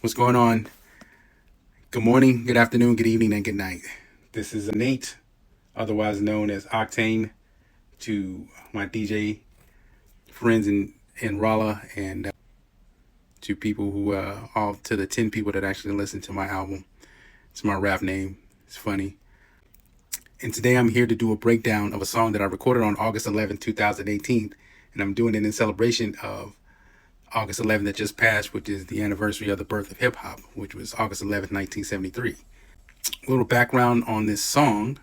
What's going on? Good morning, good afternoon, good evening, and good night. This is Nate, otherwise known as Octane, to my DJ friends in Raleigh, and to people who, all to the 10 people that actually listen to my album. It's my rap name. It's funny. And today I'm here to do a breakdown of a song that I recorded on August 11th, 2018. And I'm doing it in celebration of August 11th that just passed, which is the anniversary of the birth of hip hop, which was August 11th, 1973. A little background on this song.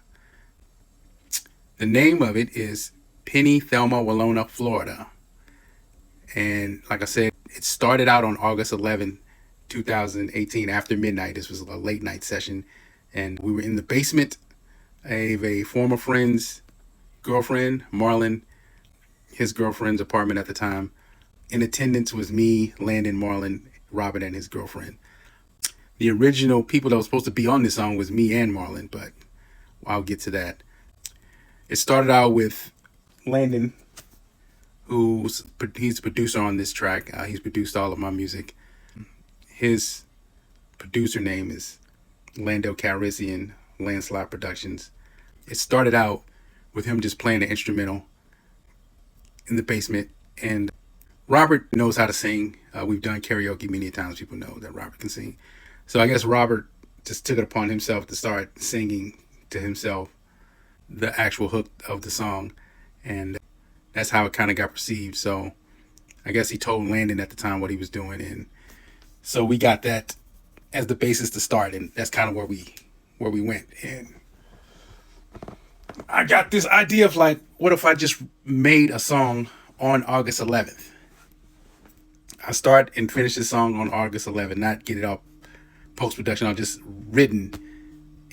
The name of it is Penny, Thelma, Willona, Florida. And like I said, it started out on August 11th, 2018 after midnight. This was a late night session. And we were in the basement of a former friend's girlfriend, Marlon, his girlfriend's apartment at the time. In attendance was me, Landon, Marlon, Robert, and his girlfriend. The original people that was supposed to be on this song was me and Marlon, but I'll get to that. It started out with Landon, he's the producer on this track. He's produced all of my music. His producer name is Lando Calrissian, Landslide Productions. It started out with him just playing the instrumental in the basement, and Robert knows how to sing. We've done karaoke many times. People know that Robert can sing. So I guess Robert just took it upon himself to start singing to himself the actual hook of the song. And that's how it kind of got perceived. So I guess he told Landon at the time what he was doing. And so we got that as the basis to start. And that's kind of where we went. And I got this idea of like, what if I just made a song on August 11th? I start and finish the song on August 11th, not get it all post-production. I'll just written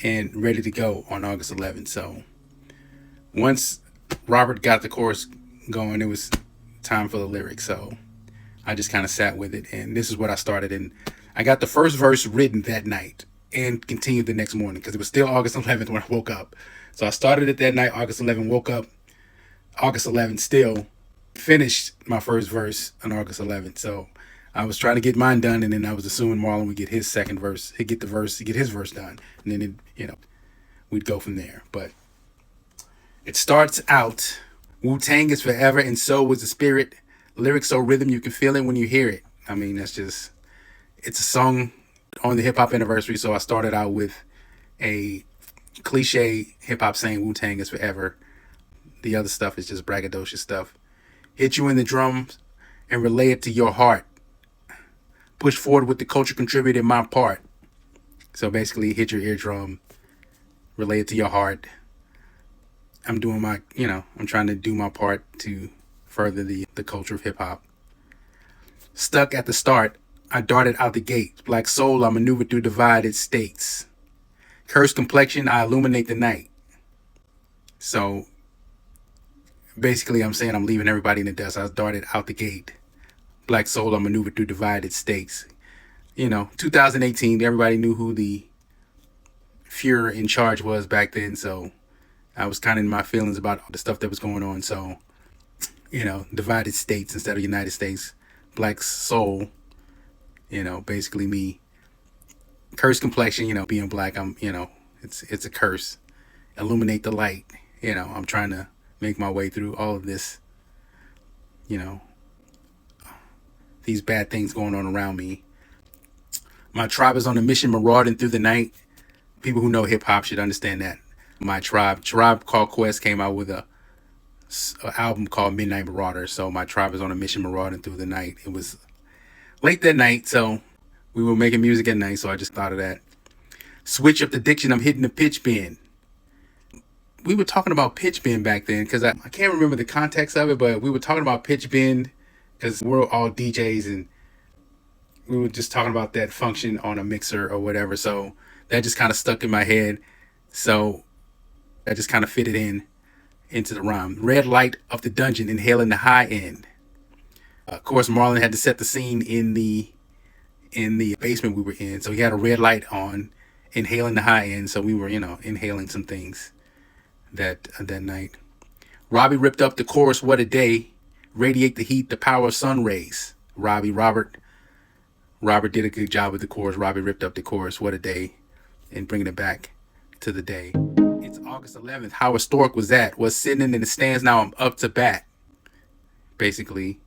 and ready to go on August 11th. So once Robert got the chorus going, it was time for the lyrics. So I just kind of sat with it, and this is what I started. And I got the first verse written that night and continued the next morning because it was still August 11th when I woke up. So I started it that night, August 11th, woke up August 11th still. Finished my first verse on August 11th. So I was trying to get mine done, and then I was assuming Marlon would get his second verse. He'd get his verse done, and then we'd go from there. But it starts out, Wu-Tang is forever, and so was the spirit. Lyrics so rhythm you can feel it when you hear it. I mean, it's a song on the hip hop anniversary. So I started out with a cliche hip hop saying Wu-Tang is forever. The other stuff is just braggadocious stuff. Hit you in the drums and relay it to your heart. Push forward with the culture, contributed my part. So basically, hit your eardrum, relay it to your heart. I'm doing I'm trying to do my part to further the culture of hip hop. Stuck at the start, I darted out the gate. Black soul, I maneuver through divided states. Cursed complexion, I illuminate the night. So basically, I'm saying I'm leaving everybody in the dust. I darted out the gate. Black soul, I maneuvered through divided states. 2018, everybody knew who the Fuhrer in charge was back then. So I was kind of in my feelings about all the stuff that was going on. So, divided states instead of United States. Black soul, basically me. Cursed complexion, being black, it's a curse. Illuminate the light. I'm trying to make my way through all of this, these bad things going on around me. My tribe is on a mission marauding through the night. People who know hip hop should understand that. My Tribe Called Quest came out with a album called Midnight Marauder. So my tribe is on a mission marauding through the night. It was late that night, so we were making music at night. So I just thought of that. Switch up the diction. I'm hitting the pitch bend. We were talking about pitch bend back then because I can't remember the context of it, but we were talking about pitch bend because we're all DJs and we were just talking about that function on a mixer or whatever. So that just kind of stuck in my head. So I just kind of fitted into the rhyme. Red light of the dungeon, inhaling the high end. Of course, Marlon had to set the scene in the basement we were in. So he had a red light on, inhaling the high end. So we were, inhaling some things that night. Robbie ripped up the chorus, what a day. Radiate the heat, the power of sun rays. Robert Robert did a good job with the chorus. Robert ripped up the chorus. What a day. And bringing it back to the day. It's August 11th. How historic was that? Was sitting in the stands. Now I'm up to bat. Basically,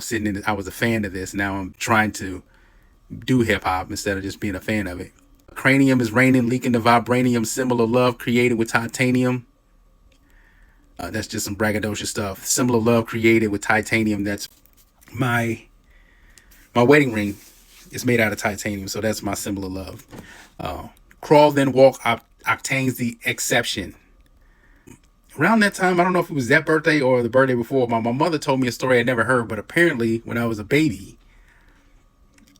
sitting in. I was a fan of this. Now I'm trying to do hip hop instead of just being a fan of it. Cranium is raining, leaking the vibranium, symbol of love created with titanium. That's just some braggadocious stuff. Symbol of love created with titanium. That's my wedding ring. It's made out of titanium, so that's my symbol of love. Crawl then walk. Octane's the exception. Around that time, I don't know if it was that birthday or the birthday before, my mother told me a story I never heard, but apparently when I was a baby,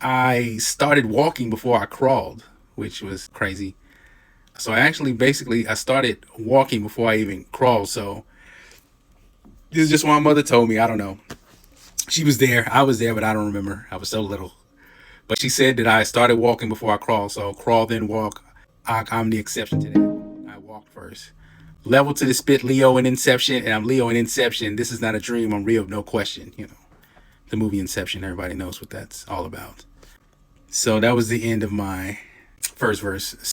I started walking before I crawled, which was crazy. So I started walking before I even crawled. So this is just what my mother told me. I don't know. She was there. I was there, but I don't remember. I was so little. But she said that I started walking before I crawled. So crawl, then walk. I'm the exception to that. I walked first. Level to the spit, Leo in Inception. And I'm Leo in Inception. This is not a dream. I'm real, no question. The movie Inception. Everybody knows what that's all about. So that was the end of my first verse.